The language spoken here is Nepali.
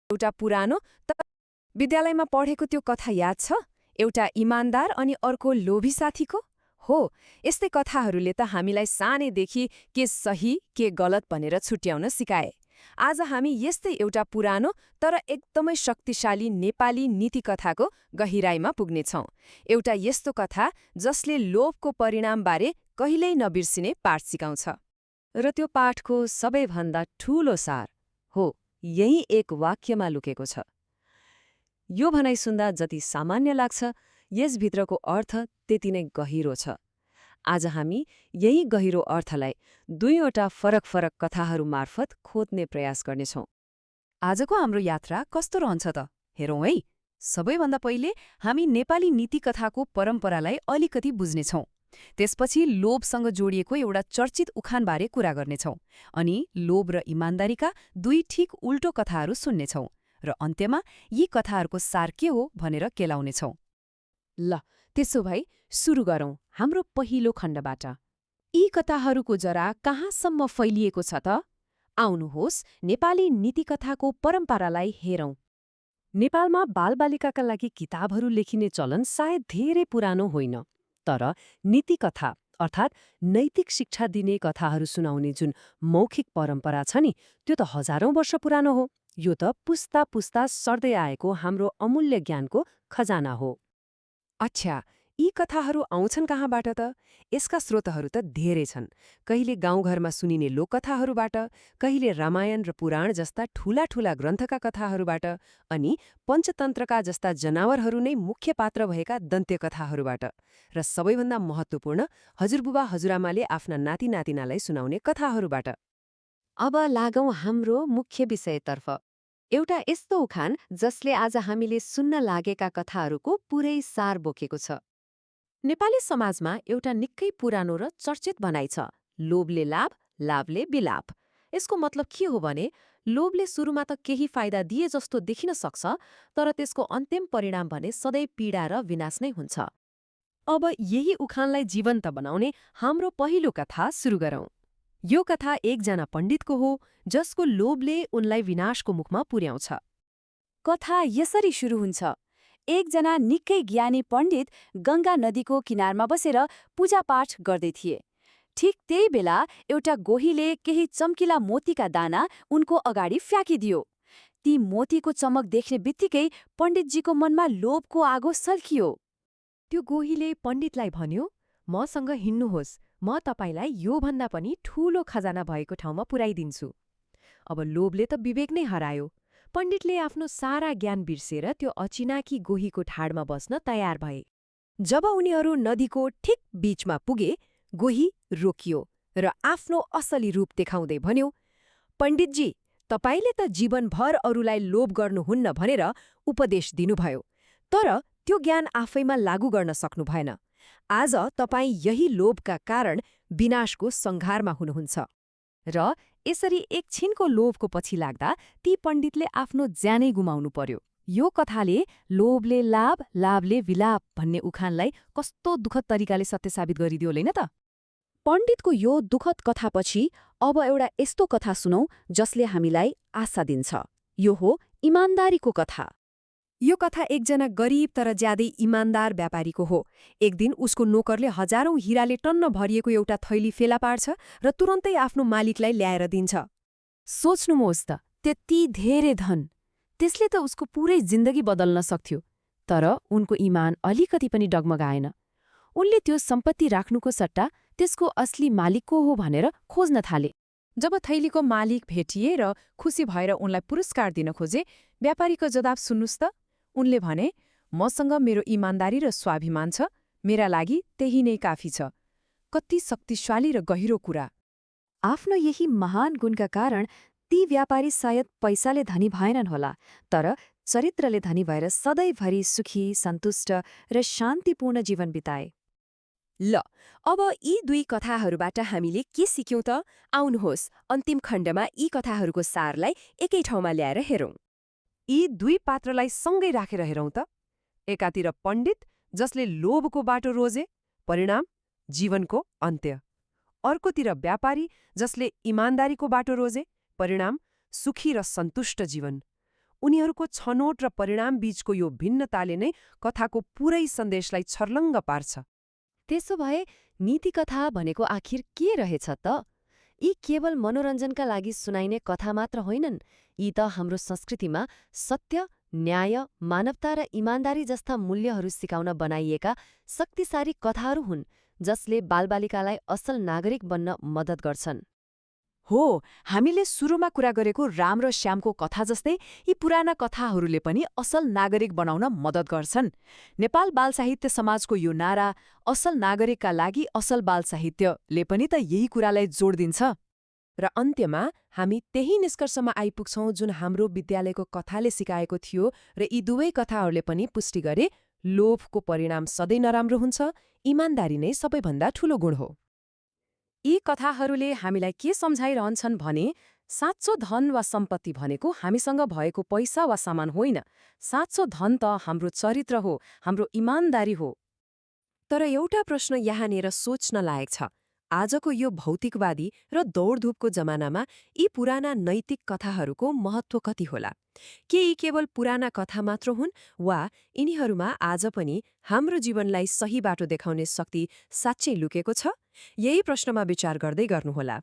एउटा पुरानो तर विद्यालयमा पढेको त्यो कथा याद छ? एउटा इमान्दार अनि अर्को लोभी साथीको? हो, यस्तै कथाहरूले त हामीलाई सानैदेखि के सही के गलत भनेर छुट्याउन सिकाए। आज हामी यस्तै एउटा पुरानो तर एकदमै शक्तिशाली नेपाली नीति कथाको गहिराईमा पुग्नेछौँ। एउटा यस्तो कथा जसले लोभको परिणामबारे कहिल्यै नबिर्सिने पाठ सिकाउँछ। र त्यो पाठको सबैभन्दा ठूलो सार हो यही एक वाक्यमा लुकेको छ। यो भनाइ सुन्दा जति सामान्य लाग्छ, यसभित्रको अर्थ त्यति नै गहिरो छ। आज हामी यही गहिरो अर्थलाई दुईवटा फरक फरक कथाहरू मार्फत खोज्ने प्रयास गर्नेछौँ। आजको हाम्रो यात्रा कस्तो रहन्छ त? हेरौँ है। सबैभन्दा पहिले हामी नेपाली नीति कथाको परम्परालाई अलिकति बुझ्नेछौँ। त्यसपछि लोभसँग जोडिएको एउटा चर्चित उखानबारे कुरा गर्नेछौँ। अनि लोभ र इमान्दारीका दुई ठिक उल्टो कथाहरू सुन्नेछौँ। र अन्त्यमा यी कथाहरूको सार के हो भनेर केलाउनेछौँ। ल, त्यसो भई सुरु गरौँ हाम्रो पहिलो खण्डबाट। यी कथाहरूको जरा कहाँसम्म फैलिएको छ त? आउनुहोस् नेपाली नीतिकथाको परम्परालाई हेरौँ। नेपालमा बालबालिकाका लागि किताबहरू लेखिने चलन सायद धेरै पुरानो होइन। तर नीतिकथा अर्थात् नैतिक शिक्षा दिने कथाहरू सुनाउने जुन मौखिक परम्परा छ नि, त्यो त हजारौं वर्ष पुरानो हो। यो त पुस्ता पुस्ता सर्दै आएको हाम्रो अमूल्य ज्ञानको खजाना हो। अच्छा, यी कथाहरू आउँछन् कहाँबाट त? यसका स्रोतहरू त धेरै छन्। कहिले गाउँघरमा सुनिने लोककथाहरूबाट, कहिले रामायण र पुराण जस्ता ठूला ठूला ग्रन्थका कथाहरूबाट, अनि पञ्चतन्त्रका जस्ता जनावरहरू नै मुख्य पात्र भएका दन्त्यकथाहरूबाट, र सबैभन्दा महत्त्वपूर्ण हजुरबुबा हजुरआमाले आफ्ना नाति नातिनालाई सुनाउने कथाहरूबाट। अब लागौं हाम्रो मुख्य विषयतर्फ। एउटा यस्तो उखान जसले आज हामीले सुन्न लागेका कथाहरूको पुरै सार बोकेको छ। नेपाली समाजमा एउटा निकै पुरानो र चर्चित भनाइ छ, लोभले लाभ, लाभले विलाप। यसको मतलब के हो भने, लोभले सुरुमा त केही फाइदा दिए जस्तो देखिन सक्छ, तर त्यसको अन्तिम परिणाम भने सधैँ पीडा र विनाश नै हुन्छ। अब यही उखानलाई जीवन्त बनाउने हाम्रो पहिलो कथा सुरु गरौँ। यो कथा एकजना पण्डितको हो, जसको लोभले उनलाई विनाशको मुखमा पुर्याउँछ। कथा यसरी सुरु हुन्छ। एकजना निकै ज्ञानी पण्डित गङ्गा नदीको किनारमा बसेर पूजापाठ गर्दै थिए। ठिक त्यही बेला एउटा गोहीले केही चम्किला मोतीका दाना उनको अगाडि फ्याँकिदियो। ती मोतीको चमक देख्ने बित्तिकै पण्डितजीको मनमा लोभको आगो सल्कियो। त्यो गोहीले पण्डितलाई भन्यो, मसँग हिँड्नुहोस्, म तपाईलाई योभन्दा पनि ठूलो खजाना भएको ठाउँमा पुर्याइदिन्छु। अब लोभले त विवेक नै हरायो। पण्डितले आफ्नो सारा ज्ञान बिर्सेर त्यो अचिनाकी गोहीको ठाडमा बस्न तयार भए। जब उनीहरू नदीको ठिक बीचमा पुगे, गोही रोकियो र आफ्नो असली रूप देखाउँदै भन्यो, पण्डितजी, तपाईले त जीवनभर अरूलाई लोभ गर्नुहुन्न भनेर उपदेश दिनुभयो, तर त्यो ज्ञान आफैमा लागू गर्न सक्नु भएन। आज तपाईँ यही लोभका कारण विनाशको संघारमा हुनुहुन्छ। र यसरी एकछिनको लोभको पछि लाग्दा ती पण्डितले आफ्नो ज्यानै गुमाउनु पर्यो। यो कथाले लोभले लाभ, लाभले विलाप भन्ने उखानलाई कस्तो दुःखद तरिकाले सत्य साबित गरिदियो होइन त? पण्डितको यो दुःखद कथापछि अब एउटा यस्तो कथा सुनौ जसले हामीलाई आशा दिन्छ। यो हो इमान्दारीको कथा। यो कथा एकजना गरिब तर ज्यादै इमान्दार व्यापारीको हो। एक दिन उसको नोकरले हजारौं हिराले टन्न भरिएको एउटा थैली फेला पार्छ र तुरन्तै आफ्नो मालिकलाई ल्याएर दिन्छ। सोच्नुहोस् त, त्यति धेरै धन! त्यसले त उसको पुरै जिन्दगी बदल्न सक्थ्यो। तर उनको इमान अलिकति पनि डगमगाएन। उनले त्यो सम्पत्ति राख्नुको सट्टा त्यसको असली मालिक को हो भनेर खोज्न थाले। जब थैलीको मालिक भेटिए र खुसी भएर उनलाई पुरस्कार दिन खोजे, व्यापारीको जवाब सुन्नुस् त। उनले भने, मसँग मेरो इमान्दारी र स्वाभिमान छ, मेरा लागि त्यही नै काफी छ। कति शक्तिशाली र गहिरो कुरा! आफ्नो यही महान गुणका कारण ती व्यापारी सायद पैसाले धनी भएनन् होला, तर चरित्रले धनी भएर सधैँभरि सुखी, सन्तुष्ट र शान्तिपूर्ण जीवन बिताए। ल, अब यी दुई कथाहरूबाट हामीले के सिक्यौं त? आउनुहोस् अन्तिम खण्डमा यी कथाहरूको सारलाई एकै ठाउँमा ल्याएर हेरौँ। यी दुई पात्रलाई सँगै राखेर हेरौँ त। एकातिर पण्डित जसले लोभको बाटो रोजे, परिणाम जीवनको अन्त्य। अर्कोतिर व्यापारी जसले इमान्दारीको बाटो रोजे, परिणाम सुखी र सन्तुष्ट जीवन। उनीहरूको छनोट र परिणाम बीचको यो भिन्नताले नै कथाको पूरै सन्देशलाई छर्लङ्ग पार्छ। त्यसो भए नीतिकथा भनेको आखिर के रहेछ त? यी केवल मनोरञ्जनका लागि सुनाइने कथा मात्र होइनन्, यी त हाम्रो संस्कृतिमा सत्य, न्याय, मानवता र इमान्दारी जस्ता मूल्यहरू सिकाउन बनाइएका शक्तिशाली कथाहरू हुन्, जसले बालबालिकालाई असल नागरिक बन्न मद्दत गर्छन्। हो, हामीले सुरुमा कुरा गरेको राम र श्यामको कथा जस्तै यी पुराना कथाहरूले पनि असल नागरिक बनाउन मद्दत गर्छन्। नेपाल बाल साहित्य समाजको यो नारा असल नागरिकका लागि असल बाल साहित्यले पनि त यही कुरालाई जोड दिन्छ। र अन्त्यमा हामी त्यही निष्कर्षमा आइपुग्छौं जुन हाम्रो विद्यालयको कथाले सिकाएको थियो र यी दुवै कथाहरूले पनि पुष्टि गरे, लोभको परिणाम सधैँ नराम्रो हुन्छ, इमान्दारी नै सबैभन्दा ठूलो गुण हो। यी कथाहरूले हामीलाई के सम्झाइरहन्छन् भने साँचो धन वा सम्पत्ति भनेको हामीसँग भएको पैसा वा सामान होइन। साँचो धन त हाम्रो चरित्र हो, हाम्रो इमान्दारी हो। तर एउटा प्रश्न यहाँनिर सोच्न लायक छ। आजको यो भौतिकवादी र दौडधुपको जमानामा यी पुराना नैतिक कथाहरूको महत्त्व कति होला? के यी केवल पुराना कथा मात्र हुन् वा यिनीहरूमा आज पनि हाम्रो जीवनलाई सही बाटो देखाउने शक्ति साँच्चै लुकेको छ? यही प्रश्नमा विचार गर्दै गर्नुहोला।